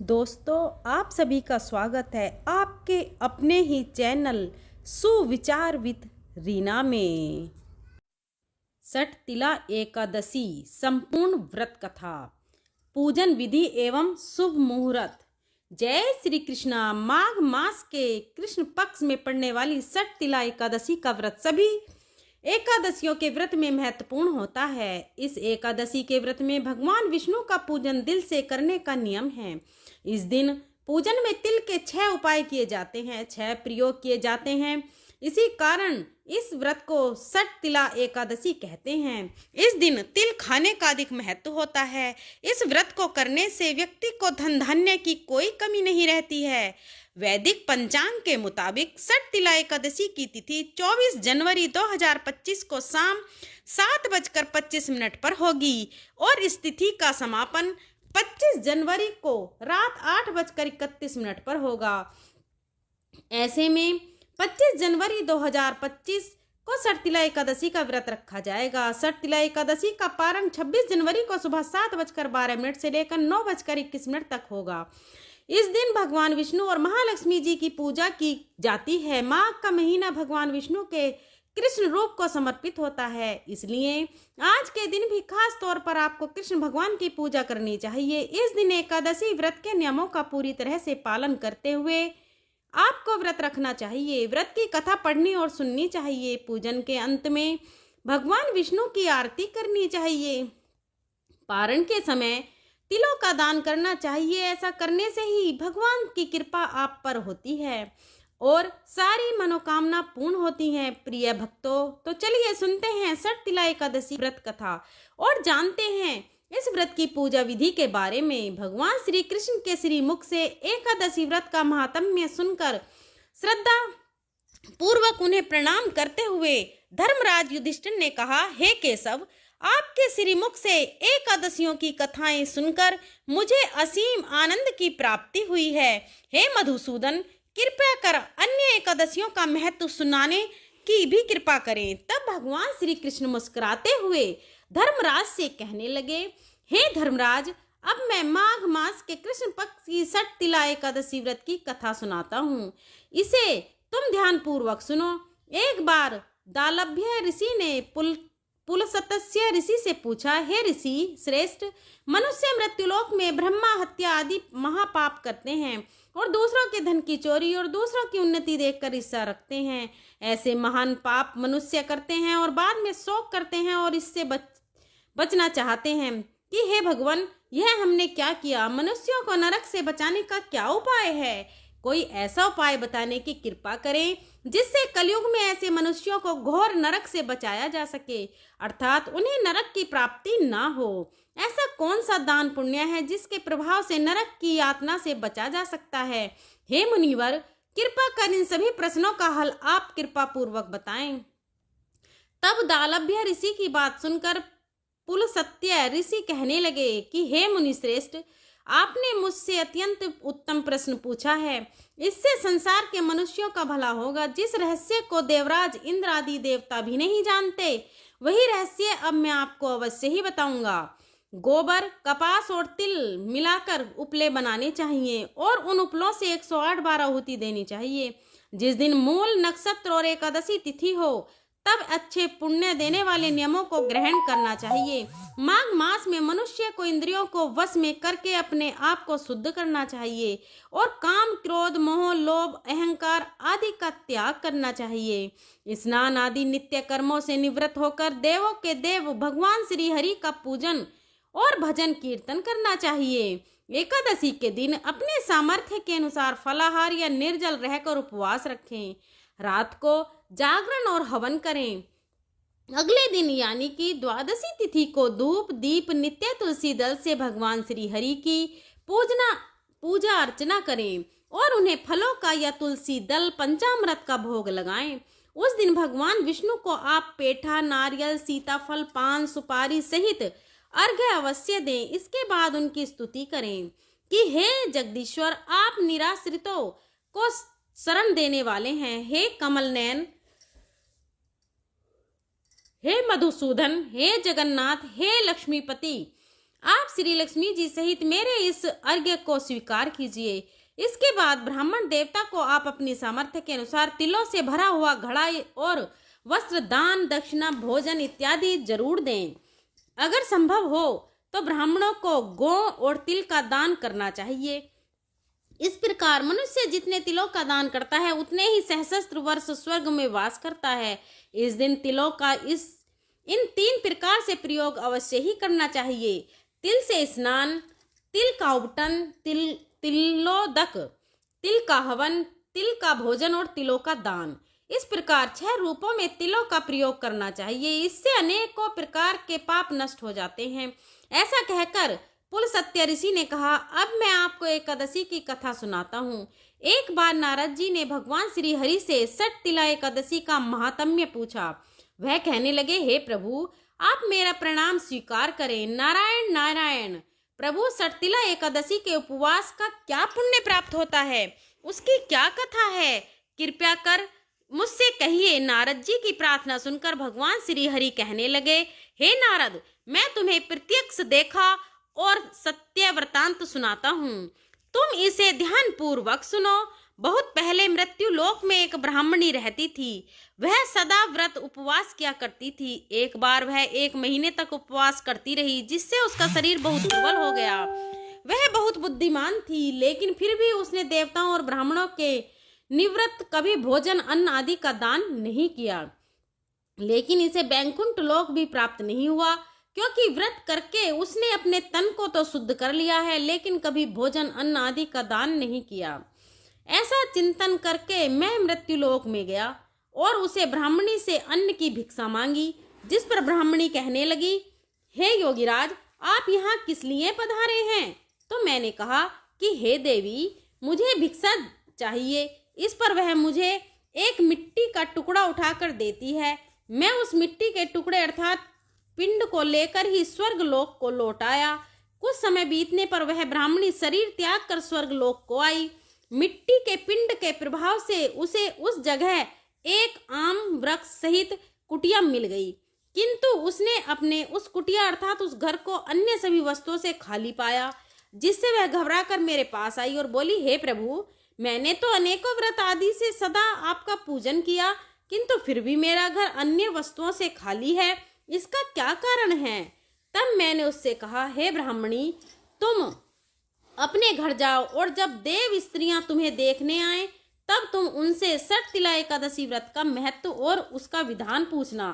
दोस्तों, आप सभी का स्वागत है आपके अपने ही चैनल सुविचार विद रीना में। षठ तिला एकादशी संपूर्ण व्रत कथा, पूजन विधि एवं शुभ मुहूर्त। जय श्री कृष्णा। माघ मास के कृष्ण पक्ष में पड़ने वाली षठ तिला एकादशी का व्रत सभी एकादशियों के व्रत में महत्वपूर्ण होता है। इस एकादशी के व्रत में भगवान विष्णु का पूजन दिल से करने का नियम है। इस दिन पूजन में तिल के 6 उपाय किए जाते हैं, 6 प्रयोग किए जाते हैं। इसी कारण इस व्रत को षठ तिला एकादशी कहते हैं। इस दिन तिल खाने का अधिक महत्व होता है। इस व्रत को करने से व्यक्ति को धन धान्य की कोई कमी नहीं रहती है। वैदिक पंचांग के मुताबिक षठ तिला एकादशी की तिथि 24 जनवरी 2025 को शाम 7:25 पर होगी और इस तिथि का समापन 25 जनवरी को रात 8:31 पर होगा। ऐसे में 25 जनवरी 2025 को षठ तिला एकादशी का व्रत रखा जाएगा। षठ तिला एकादशी का पारण 26 जनवरी को सुबह 7:12 से लेकर 9:21 तक होगा। इस दिन भगवान विष्णु और महालक्ष्मी जी की पूजा की जाती है। माघ का महीना भगवान विष्णु के कृष्ण रूप को समर्पित होता है, इसलिए आज के दिन भी खास तौर पर आपको कृष्ण भगवान की पूजा करनी चाहिए। इस दिन एकादशी व्रत के नियमों का पूरी तरह से पालन करते हुए आपको व्रत रखना चाहिए। व्रत की कथा पढ़नी और सुननी चाहिए। पूजन के अंत में भगवान विष्णु की आरती करनी चाहिए। पारण के समय तिलों का दान करना चाहिए। ऐसा करने से ही भगवान की कृपा आप पर होती है और सारी मनोकामना पूर्ण होती हैं। प्रिय भक्तों, तो चलिए सुनते हैं षठ तिला एकादशी व्रत कथा और जानते हैं इस व्रत की पूजा विधि के बारे में। भगवान श्री कृष्ण के श्री मुख से एकादशी व्रत का महात्म्य सुनकर श्रद्धा पूर्वक उन्हें प्रणाम करते हुए धर्मराज युधिष्ठिर ने कहा, हे केशव, आपके श्रीमुख से एकादशियों की कथाएं सुनकर मुझे असीम आनंद की प्राप्ति हुई है। हे मधुसूदन, कृपया कर अन्य एकादशियों का महत्व सुनाने की भी कृपा करें। तब भगवान श्री कृष्ण मुस्कुराते हुए धर्मराज से कहने लगे, हे धर्मराज, अब मैं माघ मास के कृष्ण पक्ष की षठ तिला एकादशी व्रत की कथा सुनाता हूँ। इसे तुम ध्यान पूर्वक सुनो। एक बार दालभ्य ऋषि ने पुलस्त्य ऋषि से पूछा, हे ऋषि श्रेष्ठ, मनुष्य मृत्युलोक में ब्रह्मा हत्या आदि महापाप करते हैं और दूसरों के धन की चोरी और दूसरों की उन्नति देखकर ईर्ष्या रखते हैं। ऐसे महान पाप मनुष्य करते हैं और बाद में शोक करते हैं और इससे बचना चाहते हैं कि हे भगवान, यह हमने क्या किया? मनुष्यों को नरक से बचाने का क्या उपाय है? कोई ऐसा उपाय बताने की कृपा करें जिससे कलयुग में ऐसे मनुष्यों को घोर नरक से बचाया जा सके, अर्थात उन्हें नरक की प्राप्ति ना हो। ऐसा कौन सा दान पुण्य है जिसके प्रभाव से नरक की यातना से बचा जा सकता है? हे मुनिवर, कृपा कर इन सभी प्रश्नों का हल आप कृपा पूर्वक बताएं। तब दालभ्य ऋषि की बात सुनकर पुलस्त्य ऋषि कहने लगे कि हे मुनिश्रेष्ठ, आपने मुझसे अत्यंत उत्तम प्रश्न पूछा है। इससे संसार के मनुष्यों का भला होगा। जिस रहस्य को देवराज इंद्र आदि देवता भी नहीं जानते, वही रहस्य अब मैं आपको अवश्य ही बताऊंगा। गोबर, कपास और तिल मिलाकर उपले बनाने चाहिए और उन उपलों से 108 बार आहुति देनी चाहिए। जिस दिन मूल नक्षत्र और एकादशी तिथि हो, तब अच्छे पुण्य देने वाले नियमों को ग्रहण करना चाहिए। माघ मास में मनुष्य को इंद्रियों को वश में करके अपने आप को शुद्ध करना चाहिए और काम, क्रोध, मोह, लोभ, अहंकार आदि का त्याग करना चाहिए। स्नान आदि नित्य कर्मों से निवृत्त होकर देवों के देव भगवान श्री हरि का पूजन और भजन कीर्तन करना चाहिए। एकादशी के दिन अपने सामर्थ्य के अनुसार फलाहार या निर्जल रहकर उपवास रखें। रात को जागरण और हवन करें। अगले दिन यानी कि द्वादशी तिथि को धूप दीप नित्य तुलसी दल से भगवान श्री हरि की पूजा अर्चना करें और उन्हें फलों का या तुलसी दल पंचामृत का भोग लगाएं। उस दिन भगवान विष्णु को आप पेठा, नारियल, सीताफल, पान, सुपारी सहित अर्घ्य अवश्य दें। इसके बाद उनकी स्तुति करें कि हे जगदीश्वर, आप निराश्रितों को शरण देने वाले हैं। हे कमल नयन, हे मधुसूदन, हे जगन्नाथ, हे लक्ष्मीपति, आप श्री लक्ष्मी जी सहित मेरे इस अर्घ्य को स्वीकार कीजिए। इसके बाद ब्राह्मण देवता को आप अपनी सामर्थ्य के अनुसार तिलों से भरा हुआ घड़ा और वस्त्र, दान, दक्षिणा, भोजन इत्यादि जरूर दें। अगर संभव हो तो ब्राह्मणों को गौ और तिल का दान करना चाहिए। इस प्रकार मनुष्य जितने तिलों का दान करता है उतने ही सहस्त्र वर्ष स्वर्ग में वास करता है। इस दिन तिलों का इन 3 प्रकार से प्रयोग अवश्य ही करना चाहिए। तिल से स्नान, तिल का उबटन, तिलोदक, तिल का हवन, तिल का भोजन और तिलों का दान। इस प्रकार 6 रूपों में तिलों का प्रयोग करना चाहिए। इससे अनेकों प्रकार के पाप नष्ट हो जाते हैं। ऐसा कहकर पुलस्त्य ऋषि ने कहा, अब मैं आपको एकादशी की कथा सुनाता हूँ। एक बार नारद जी ने भगवान श्री हरि से षट तिला एकादशी का महात्म्य पूछा। वह कहने लगे, हे प्रभु, आप मेरा प्रणाम स्वीकार करें। नारायण नारायण प्रभु, षट तिला एकादशी के उपवास का क्या पुण्य प्राप्त होता है? उसकी क्या कथा है? कृपया कर मुझसे कहिए। नारद जी की प्रार्थना सुनकर भगवान श्री हरि कहने लगे, हे नारद, मैं तुम्हें प्रत्यक्ष देखा और सत्य वृतांत सुनाता हूँ। तुम इसे ध्यान पूर्वक सुनो। बहुत पहले मृत्यु लोक में एक ब्राह्मणी रहती थी। वह सदा व्रत उपवास किया करती थी। एक बार वह 1 महीने तक उपवास करती रही, जिससे उसका शरीर बहुत दुर्बल हो गया। वह बहुत बुद्धिमान थी, लेकिन फिर भी उसने देवताओं और ब्राह्मणों के निवृत्त कभी भोजन, अन्न आदि का दान नहीं किया। लेकिन इसे बैकुंठ लोक भी प्राप्त नहीं हुआ, क्योंकि व्रत करके उसने अपने तन को तो शुद्ध कर लिया है, लेकिन कभी भोजन, अन्न आदि का दान नहीं किया। ऐसा चिंतन करके मैं मृत्यु लोक में गया और उसे ब्राह्मणी से अन्न की भिक्षा मांगी। जिस पर ब्राह्मणी कहने लगी, हे योगीराज, आप यहाँ किस लिए पधारे हैं? तो मैंने कहा कि हे देवी, मुझे भिक्षा चाहिए। इस पर वह मुझे एक मिट्टी का टुकड़ा उठाकर देती है। मैं उस मिट्टी के टुकड़े अर्थात पिंड को लेकर ही स्वर्ग लोक को लौट आया। कुछ समय बीतने पर वह ब्राह्मणी शरीर त्याग कर स्वर्ग लोक को आई। मिट्टी के पिंड के प्रभाव से उसे उस जगह एक आम वृक्ष सहित कुटिया मिल गई, किंतु उसने अपने उस कुटिया अर्थात उस घर को अन्य सभी वस्तुओं से खाली पाया, जिससे वह घबरा कर मेरे पास आई और बोली, हे प्रभु, मैंने तो अनेकों व्रत आदि से सदा आपका पूजन किया, किंतु फिर भी मेरा घर अन्य वस्तुओं से खाली है। इसका क्या कारण है? तब मैंने उससे कहा, हे ब्राह्मणी, तुम अपने घर जाओ और जब देव स्त्रियां तुम्हें देखने आए तब तुम उनसे षट तिला एकादशी व्रत का महत्व और उसका विधान पूछना।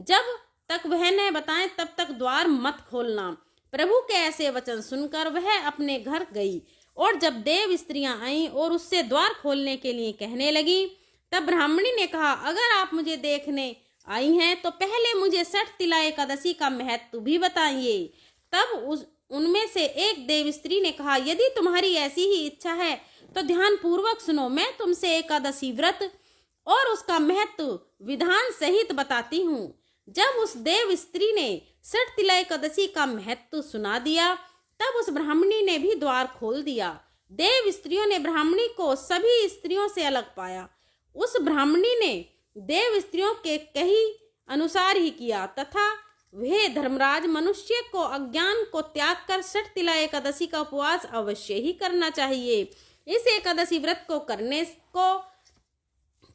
जब तक वह न बताएं तब तक द्वार मत खोलना। प्रभु के ऐसे वचन सुनकर वह अपने घर गई और जब देव स्त्रियां आईं और उससे द्वार खोलने के लिए कहने लगी, तब ब्राह्मणी ने कहा, अगर आप मुझे देखने आई हैं तो पहले मुझे षट तिला एकादशी का महत्व भी बताइए। तब उनमें से एक देव स्त्री ने कहा, यदि तुम्हारी ऐसी ही इच्छा है तो ध्यान पूर्वक सुनो। मैं तुमसे एकादशी व्रत और उसका महत्व विधान सहित बताती हूँ। जब उस देव स्त्री ने षट तिला एकादशी का महत्व सुना दिया तब उस ब्राह्मणी ने भी द्वार खोल दिया। देव स्त्रियों ने ब्राह्मणी को सभी स्त्रियों से अलग पाया। उस ब्राह्मणी ने देव स्त्रियों के कही अनुसार ही किया तथा वे धर्मराज, मनुष्य को अज्ञान को त्याग कर षट तिला एकादशी का उपवास अवश्य ही करना चाहिए। इस एकादशी व्रत को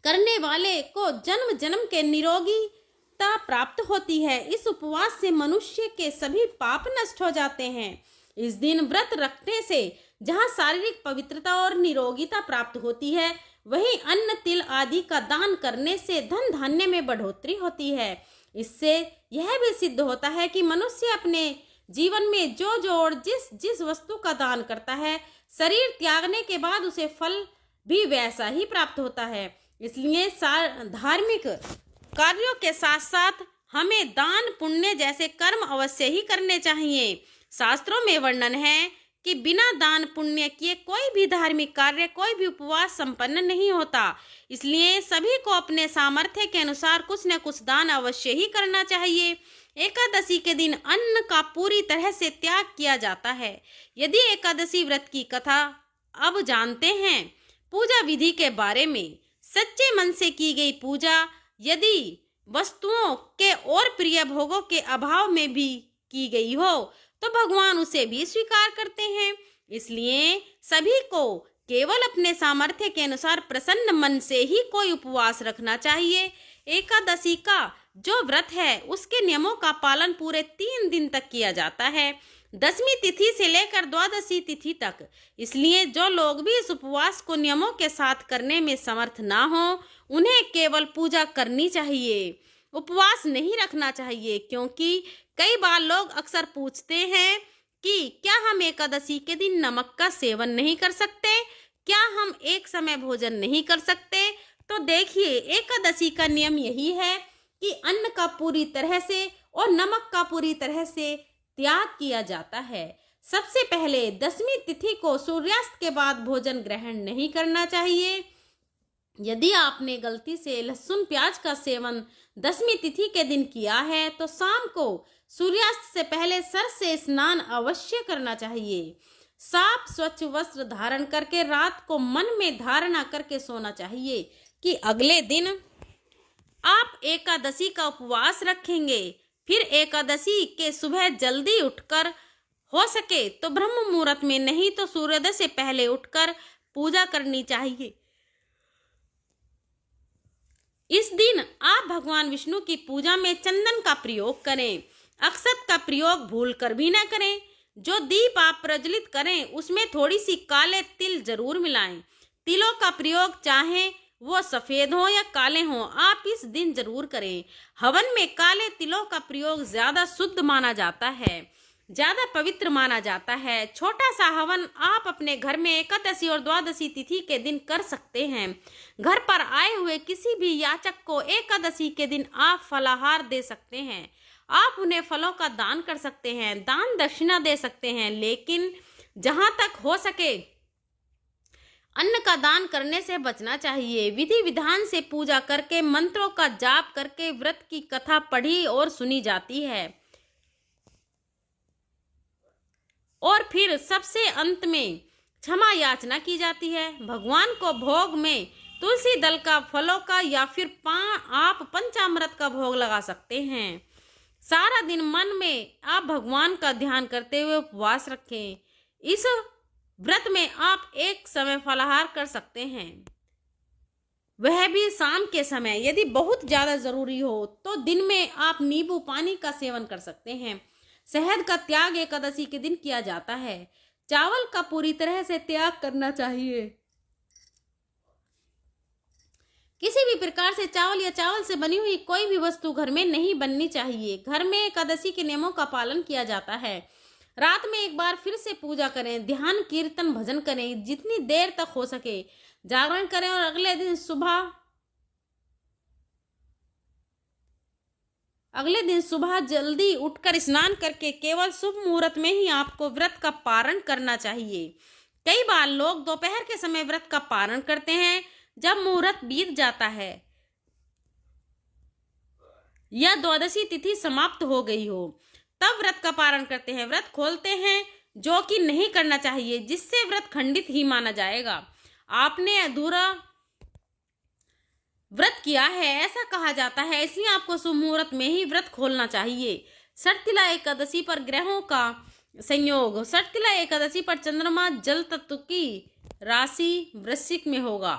करने वाले को जन्म जन्म के निरोगीता प्राप्त होती है। इस उपवास से मनुष्य के सभी पाप नष्ट हो जाते हैं। इस दिन व्रत रखने से जहाँ शारीरिक पवित्रता और निरोगीता प्राप्त होती है, वहीं अन्न, तिल आदि का दान करने से धन धान्य में बढ़ोतरी होती है। इससे यह भी सिद्ध होता है कि मनुष्य अपने जीवन में जो और जिस वस्तु का दान करता है, शरीर त्यागने के बाद उसे फल भी वैसा ही प्राप्त होता है। इसलिए धार्मिक कार्यों के साथ साथ हमें दान पुण्य जैसे कर्म अवश्य ही करने चाहिए। शास्त्रों में वर्णन है कि बिना दान पुण्य किए कोई भी धार्मिक कार्य, कोई भी उपवास संपन्न नहीं होता। इसलिए सभी को अपने सामर्थ्य के अनुसार कुछ न कुछ दान अवश्य ही करना चाहिए। एकादशी के दिन अन्न का पूरी तरह से त्याग किया जाता है। यदि एकादशी व्रत की कथा अब जानते हैं। पूजा विधि के बारे में, सच्चे मन से की गई पूजा यदि वस्तुओं के और प्रिय भोगों के अभाव में भी की गई हो तो भगवान उसे भी स्वीकार करते हैं। इसलिए सभी को केवल अपने सामर्थ्य के अनुसार प्रसन्न मन से ही कोई उपवास रखना चाहिए। एकादशी का जो व्रत है उसके नियमों का पालन पूरे 3 दिन तक किया जाता है, 10वीं तिथि से लेकर 12वीं तिथि तक। इसलिए जो लोग भी इस उपवास को नियमों के साथ करने में समर्थ ना हो, उन्हें केवल पूजा करनी चाहिए, उपवास नहीं रखना चाहिए। क्योंकि कई बार लोग अक्सर पूछते हैं कि क्या हम एकादशी के दिन नमक का सेवन नहीं कर सकते, क्या हम एक समय भोजन नहीं कर सकते। तो देखिए, एकादशी का नियम यही है कि अन्न का पूरी तरह से और नमक का पूरी तरह से त्याग किया जाता है। सबसे पहले 10वीं तिथि को सूर्यास्त के बाद भोजन ग्रहण नहीं करना चाहिए। यदि आपने गलती से लहसुन प्याज का सेवन 10वीं तिथि के दिन किया है तो शाम को सूर्यास्त से पहले सर से स्नान अवश्य करना चाहिए। साफ स्वच्छ वस्त्र धारण करके रात को मन में धारणा करके सोना चाहिए कि अगले दिन आप एकादशी का उपवास रखेंगे। फिर एकादशी के सुबह जल्दी उठकर, हो सके तो ब्रह्म मुहूर्त में, नहीं तो सूर्योदय से पहले उठकर पूजा करनी चाहिए। इस दिन आप भगवान विष्णु की पूजा में चंदन का प्रयोग करें, अक्षत का प्रयोग भूल कर भी न करें। जो दीप आप प्रज्वलित करें उसमें थोड़ी सी काले तिल जरूर मिलाएं। तिलों का प्रयोग चाहे वो सफेद हो या काले हो, आप इस दिन जरूर करें। हवन में काले तिलों का प्रयोग ज्यादा शुद्ध माना जाता है, ज्यादा पवित्र माना जाता है। छोटा सा हवन आप अपने घर में एकादशी और 12वीं तिथि के दिन कर सकते हैं। घर पर आए हुए किसी भी याचक को एकादशी के दिन आप फलाहार दे सकते हैं, आप उन्हें फलों का दान कर सकते हैं, दान दक्षिणा दे सकते हैं। लेकिन जहां तक हो सके अन्न का दान करने से बचना चाहिए। विधि विधान से पूजा करके, मंत्रों का जाप करके व्रत की कथा पढ़ी और सुनी जाती है और फिर सबसे अंत में क्षमा याचना की जाती है। भगवान को भोग में तुलसी दल का, फलों का या फिर आप पंचामृत का भोग लगा सकते हैं। सारा दिन मन में आप भगवान का ध्यान करते हुए उपवास रखें। इस व्रत में आप एक समय फलाहार कर सकते हैं, वह भी शाम के समय। यदि बहुत ज्यादा जरूरी हो तो दिन में आप नींबू पानी का सेवन कर सकते हैं। शहद का त्याग एकादशी के दिन किया जाता है। चावल का पूरी तरह से त्याग करना चाहिए। किसी भी प्रकार से चावल या चावल से बनी हुई कोई भी वस्तु घर में नहीं बननी चाहिए। घर में एकादशी के नियमों का पालन किया जाता है। रात में एक बार फिर से पूजा करें, ध्यान कीर्तन भजन करें, जितनी देर तक हो सके जागरण करें और अगले दिन सुबह जल्दी उठकर स्नान करके केवल शुभ मुहूर्त में ही आपको व्रत का पारण करना चाहिए। कई बार लोग दोपहर के समय व्रत का पारण करते हैं जब मुहूर्त बीत जाता है या 12वीं तिथि समाप्त हो गई हो, तब व्रत का पारण करते हैं, व्रत खोलते हैं, जो कि नहीं करना चाहिए, जिससे व्रत खंडित ही माना जाएगा। आपने अधूरा व्रत किया है ऐसा कहा जाता है, इसलिए आपको शुभ मुहूर्त में ही व्रत खोलना चाहिए। षटतिला एकादशी पर ग्रहों का संयोग। षटतिला एकादशी पर चंद्रमा जल तत्व की राशि वृश्चिक में होगा।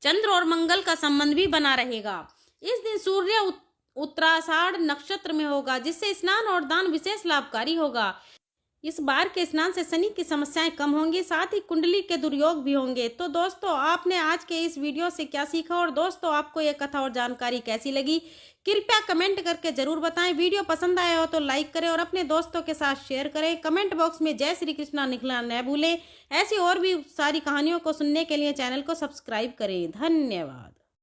चंद्र और मंगल का संबंध भी बना रहेगा। इस दिन सूर्य उत्तराषाढ़ नक्षत्र में होगा, जिससे स्नान और दान विशेष लाभकारी होगा। इस बार के स्नान से शनि की समस्याएं कम होंगी, साथ ही कुंडली के दुर्योग भी होंगे। तो दोस्तों, आपने आज के इस वीडियो से क्या सीखा और दोस्तों आपको ये कथा और जानकारी कैसी लगी, कृपया कमेंट करके जरूर बताएं। वीडियो पसंद आया हो तो लाइक करें और अपने दोस्तों के साथ शेयर करें। कमेंट बॉक्स में जय श्री कृष्णा लिखना न भूलें। ऐसी और भी सारी कहानियों को सुनने के लिए चैनल को सब्सक्राइब करें। धन्यवाद।